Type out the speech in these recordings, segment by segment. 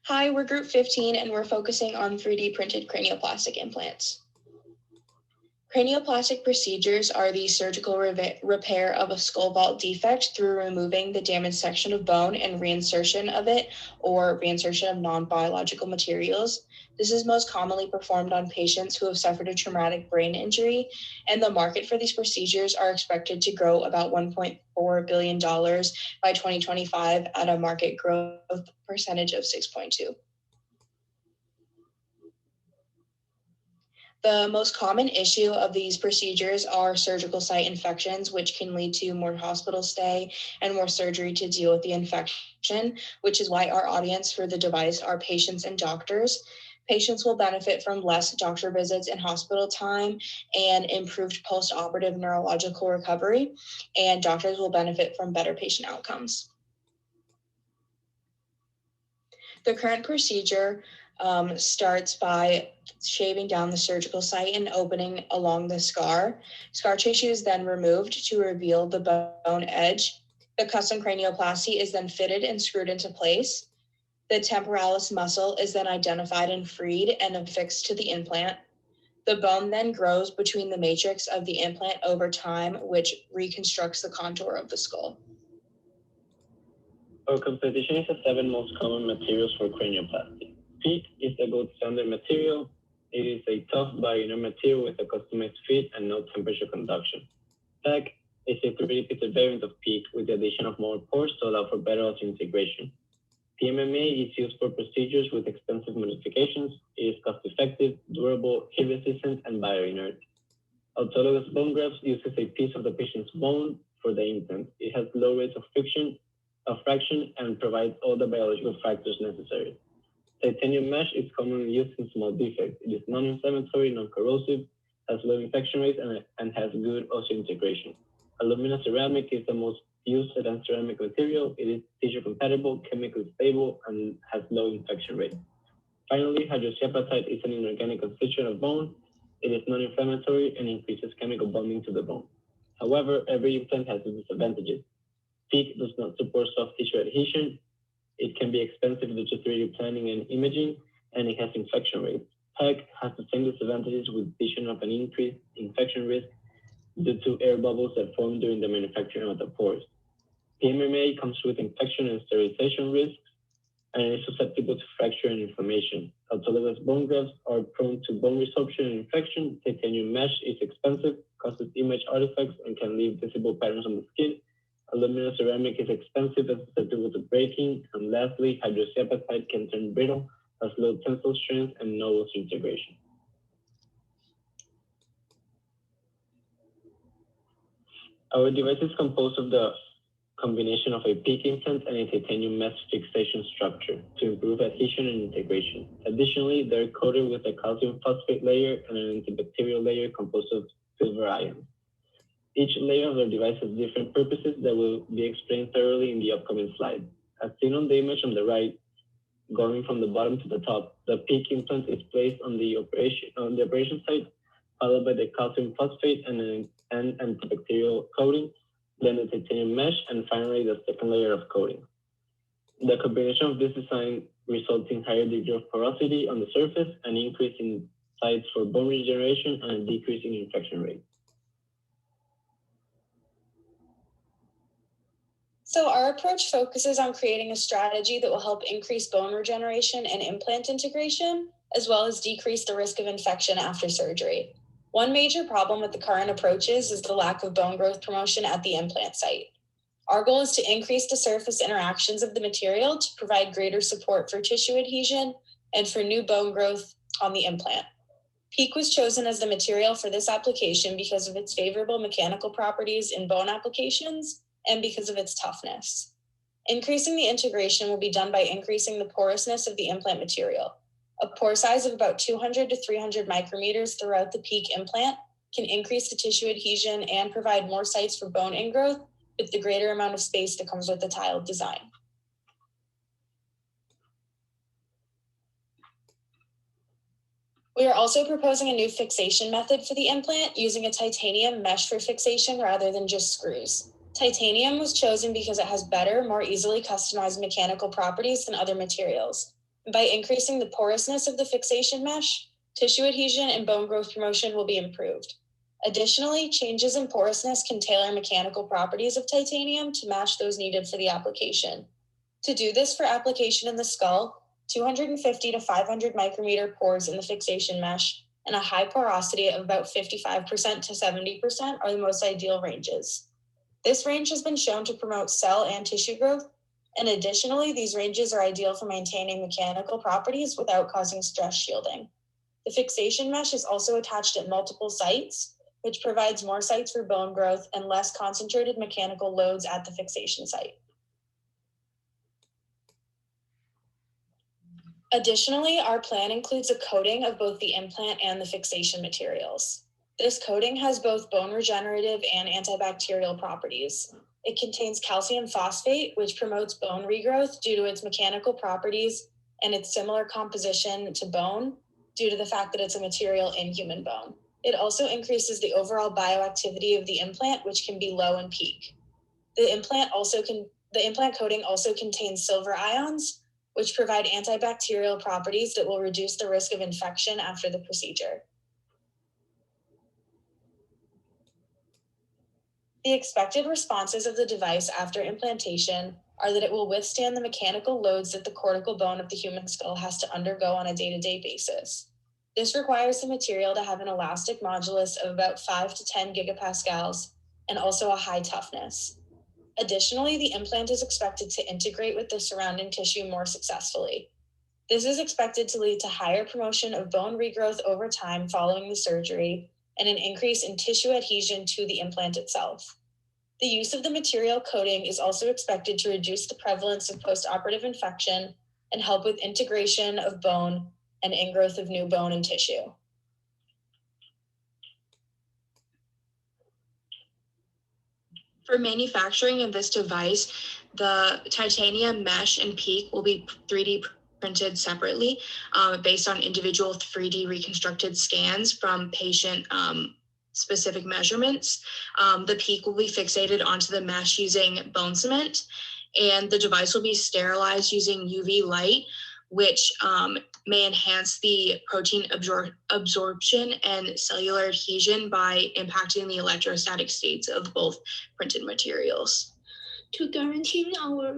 Hi, we're group 15 and we're focusing on 3D printed cranioplastic implants. Cranioplastic procedures are the surgical repair of a skull vault defect through removing the damaged section of bone and reinsertion of it or reinsertion of non-biological materials. This is most commonly performed on patients who have suffered a traumatic brain injury, and the market for these procedures are expected to grow about $1.4 billion by 2025 at a market growth percentage of 6.2. The most common issue of these procedures are surgical site infections, which can lead to more hospital stay and more surgery to deal with the infection, which is why our audience for the device are patients and doctors. Patients will benefit from less doctor visits and hospital time and improved post-operative neurological recovery, and doctors will benefit from better patient outcomes. The current procedure starts by shaving down the surgical site and opening along the scar. Scar tissue is then removed to reveal the bone edge. The custom cranioplasty is then fitted and screwed into place. The temporalis muscle is then identified and freed and affixed to the implant. The bone then grows between the matrix of the implant over time, which reconstructs the contour of the skull. Our composition is the 7 most common materials for cranioplasty. PEEK is the gold standard material. It is a tough bioinert material with a customized fit and no temperature conduction. PEG is a 3D printed variant of PEEK with the addition of more pores to allow for better osseointegration. PMMA is used for procedures with extensive modifications. It is cost-effective, durable, heat-resistant, and bioinert. Autologous bone grafts uses a piece of the patient's bone for the implant. It has low rates of fraction, and provides all the biological factors necessary. Titanium mesh is commonly used in small defects. It is non-inflammatory, non-corrosive, has low infection rates, and has good osseointegration. Aluminum ceramic is the most used advanced ceramic material. It is tissue compatible, chemically stable, and has low infection rate. Finally, hydroxyapatite is an inorganic constituent of bone. It is non-inflammatory and increases chemical bonding to the bone. However, every implant has its disadvantages. PEEK does not support soft tissue adhesion. It can be expensive due to 3D planning and imaging, and it has infection rates. PEG has the same disadvantages with addition of an increased infection risk due to air bubbles that form during the manufacturing of the pores. PMMA comes with infection and sterilization risks, and is susceptible to fracture and inflammation. Autologous bone grafts are prone to bone resorption and infection. Titanium mesh is expensive, causes image artifacts, and can leave visible patterns on the skin. Aluminum ceramic is expensive and susceptible to breaking. And lastly, hydroxyapatite can turn brittle, has low tensile strength, and no osseointegration. Our device is composed of the combination of a PEEK implant and a titanium mesh fixation structure to improve adhesion and integration. Additionally, they're coated with a calcium phosphate layer and an antibacterial layer composed of silver ions. Each layer of the device has different purposes that will be explained thoroughly in the upcoming slide. As seen on the image on the right, going from the bottom to the top, the PEEK implant is placed on the operation site, followed by the calcium phosphate and an antibacterial coating, then the titanium mesh, and finally the second layer of coating. The combination of this design results in higher degree of porosity on the surface, an increase in sites for bone regeneration, and a decrease in infection rate. So our approach focuses on creating a strategy that will help increase bone regeneration and implant integration, as well as decrease the risk of infection after surgery. One major problem with the current approaches is the lack of bone growth promotion at the implant site. Our goal is to increase the surface interactions of the material to provide greater support for tissue adhesion and for new bone growth on the implant. PEEK was chosen as the material for this application because of its favorable mechanical properties in bone applications and because of its toughness. Increasing the integration will be done by increasing the porousness of the implant material. A pore size of about 200 to 300 micrometers throughout the PEEK implant can increase the tissue adhesion and provide more sites for bone ingrowth with the greater amount of space that comes with the tiled design. We are also proposing a new fixation method for the implant using a titanium mesh for fixation rather than just screws. Titanium was chosen because it has better, more easily customized mechanical properties than other materials. By increasing the porousness of the fixation mesh, tissue adhesion and bone growth promotion will be improved. Additionally, changes in porousness can tailor mechanical properties of titanium to match those needed for the application. To do this for application in the skull, 250 to 500 micrometer pores in the fixation mesh and a high porosity of about 55% to 70% are the most ideal ranges. This range has been shown to promote cell and tissue growth, and additionally, these ranges are ideal for maintaining mechanical properties without causing stress shielding. The fixation mesh is also attached at multiple sites, which provides more sites for bone growth and less concentrated mechanical loads at the fixation site. Additionally, our plan includes a coating of both the implant and the fixation materials. This coating has both bone regenerative and antibacterial properties. It contains calcium phosphate, which promotes bone regrowth due to its mechanical properties and its similar composition to bone due to the fact that it's a material in human bone. It also increases the overall bioactivity of the implant, which can be low in peak. The implant coating also contains silver ions, which provide antibacterial properties that will reduce the risk of infection after the procedure. The expected responses of the device after implantation are that it will withstand the mechanical loads that the cortical bone of the human skull has to undergo on a day-to-day basis. This requires the material to have an elastic modulus of about 5 to 10 gigapascals and also a high toughness. Additionally, the implant is expected to integrate with the surrounding tissue more successfully. This is expected to lead to higher promotion of bone regrowth over time following the surgery and an increase in tissue adhesion to the implant itself. The use of the material coating is also expected to reduce the prevalence of postoperative infection and help with integration of bone and ingrowth of new bone and tissue. For manufacturing of this device, the titanium mesh and PEEK will be 3D printed separately based on individual 3D reconstructed scans from patient specific measurements. The PEEK will be fixated onto the mesh using bone cement, and the device will be sterilized using UV light, which may enhance the protein absorption and cellular adhesion by impacting the electrostatic states of both printed materials. To guarantee our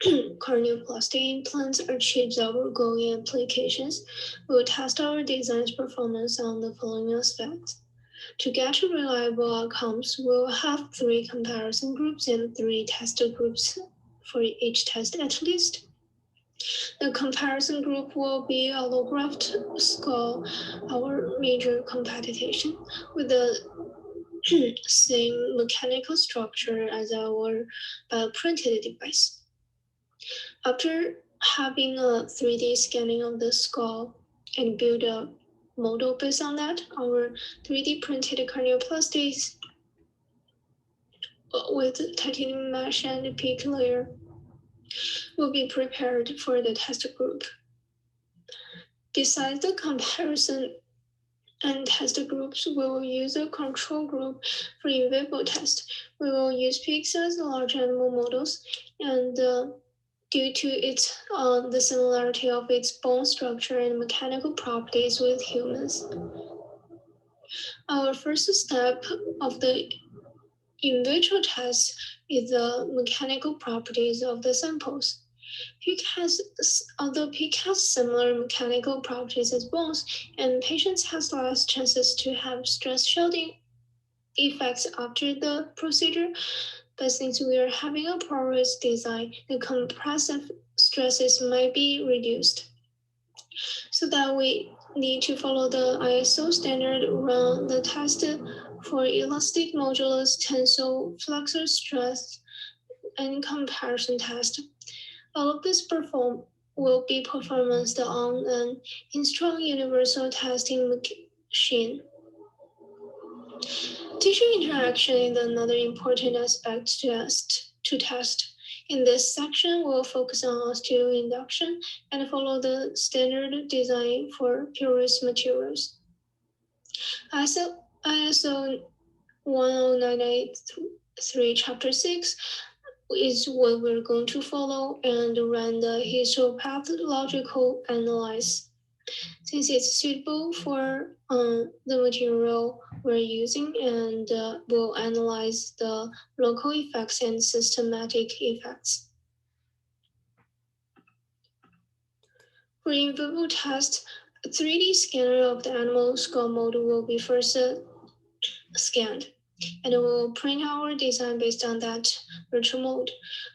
cranioplastic implants achieves our goal in applications, we will test our design's performance on the following aspects. To get reliable outcomes, we will have 3 comparison groups and 3 test groups for each test at least. The comparison group will be allograft skull, our major competition, with the same mechanical structure as our printed device. After having a 3D scanning of the skull and build a model based on that, our 3D printed cranioplastics with titanium mesh and PEEK layer will be prepared for the test group. Besides the comparison and test groups, we will use a control group for in vivo test. We will use pigs as large animal models, and due to its the similarity of its bone structure and mechanical properties with humans. Our first step of the in vitro test is the mechanical properties of the samples. Although PEEK has similar mechanical properties as bones, and patients has less chances to have stress shielding effects after the procedure, but since we are having a porous design, the compressive stresses might be reduced. So that we need to follow the ISO standard run the test for elastic modulus, tensile flexor stress, and comparison test. All of this will be performed on an Instron universal testing machine. Tissue interaction is another important aspect to test. In this section, we'll focus on osteoinduction and follow the standard design for porous materials. ISO 10983 Chapter 6 is what we're going to follow and run the histopathological analysis. Since it's suitable for the material we're using, and we'll analyze the local effects and systematic effects. For in vivo test, a 3D scanner of the animal skull model will be first scanned, and we'll print our design based on that virtual mode.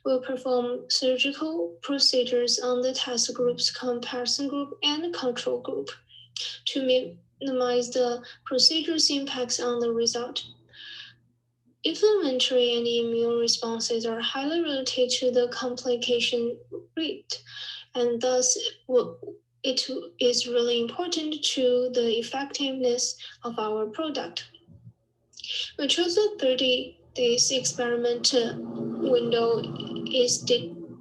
We'll perform surgical procedures on the test group's comparison group and control group to minimize the procedure's impacts on the result. Inflammatory and immune responses are highly related to the complication rate, and thus it is really important to the effectiveness of our product. We chose a 30 days experiment window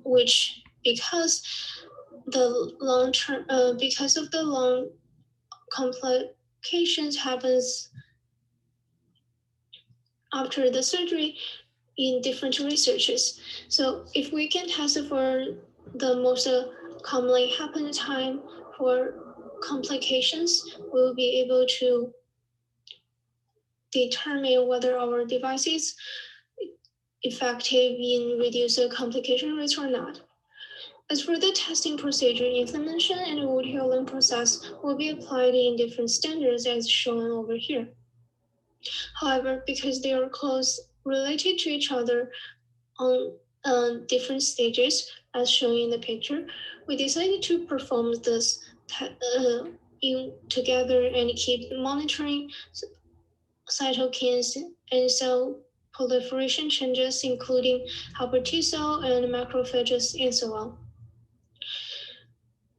which because of the long complications happens after the surgery in different researches. So if we can test for the most commonly happen time for complications, we'll be able to determine whether our device is effective in reducing complication rates or not. As for the testing procedure, inflammation and wound healing process will be applied in different standards as shown over here. However, because they are close related to each other on different stages, as shown in the picture, we decided to perform this together and keep monitoring cytokines and cell proliferation changes, including helper T cell and macrophages and so on.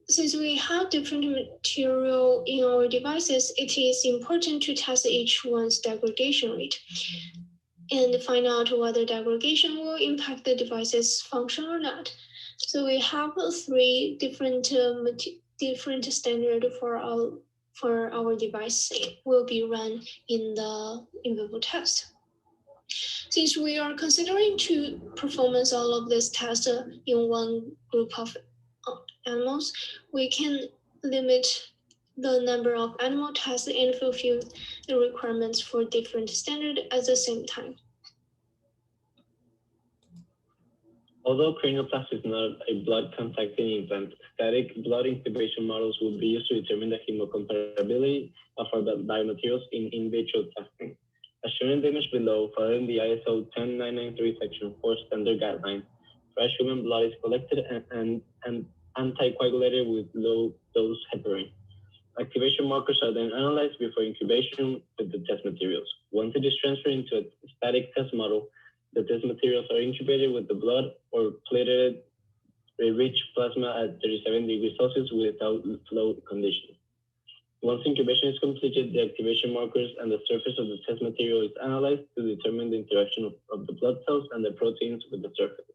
Since we have different material in our devices, it is important to test each one's degradation rate and find out whether degradation will impact the device's function or not. So we have three different standards for our device will be run in the in vivo test. Since we are considering to perform all of this test in one group of animals, we can limit the number of animal tests and fulfill the requirements for different standards at the same time. Although cranioplasty is not a blood contacting implant, static blood incubation models will be used to determine the hemocompatibility of our biomaterials in vitro testing. As shown in the image below, following the ISO 10993 Section 4 standard guidelines, fresh human blood is collected and anticoagulated with low-dose heparin. Activation markers are then analyzed before incubation with the test materials. Once it is transferred into a static test model, the test materials are incubated with the blood or plated rich plasma at 37 degrees Celsius without flow conditions. Once incubation is completed, the activation markers and the surface of the test material is analyzed to determine the interaction of the blood cells and the proteins with the surface.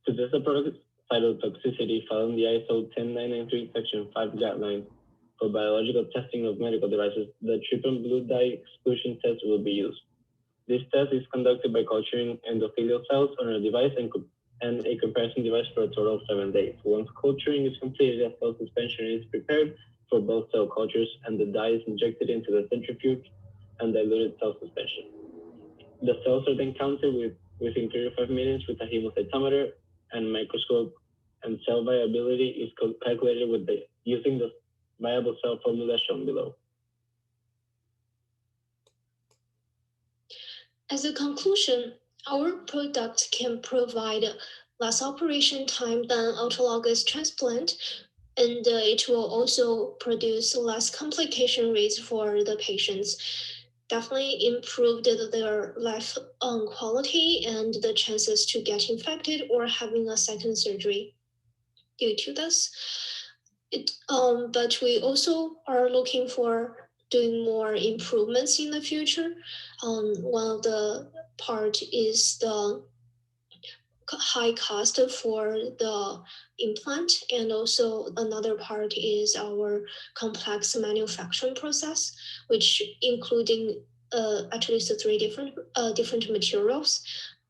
To test the product cytotoxicity following the ISO 10993 Section 5 guidelines for biological testing of medical devices, the trypan blue dye exclusion test will be used. This test is conducted by culturing endothelial cells on a device and a comparison device for a total of 7 days. Once culturing is completed, a cell suspension is prepared for both cell cultures, and the dye is injected into the centrifuge and diluted cell suspension. The cells are then counted within 3 to 5 minutes with a hemocytometer and microscope, and cell viability is calculated using the viable cell formula shown below. As a conclusion, our product can provide less operation time than autologous transplant, and it will also produce less complication rates for the patients. Definitely improved their life quality and the chances to get infected or having a second surgery due to this. But we also are looking for doing more improvements in the future. One of the part is the high cost for the implant, and also another part is our complex manufacturing process, which including at least 3 different materials.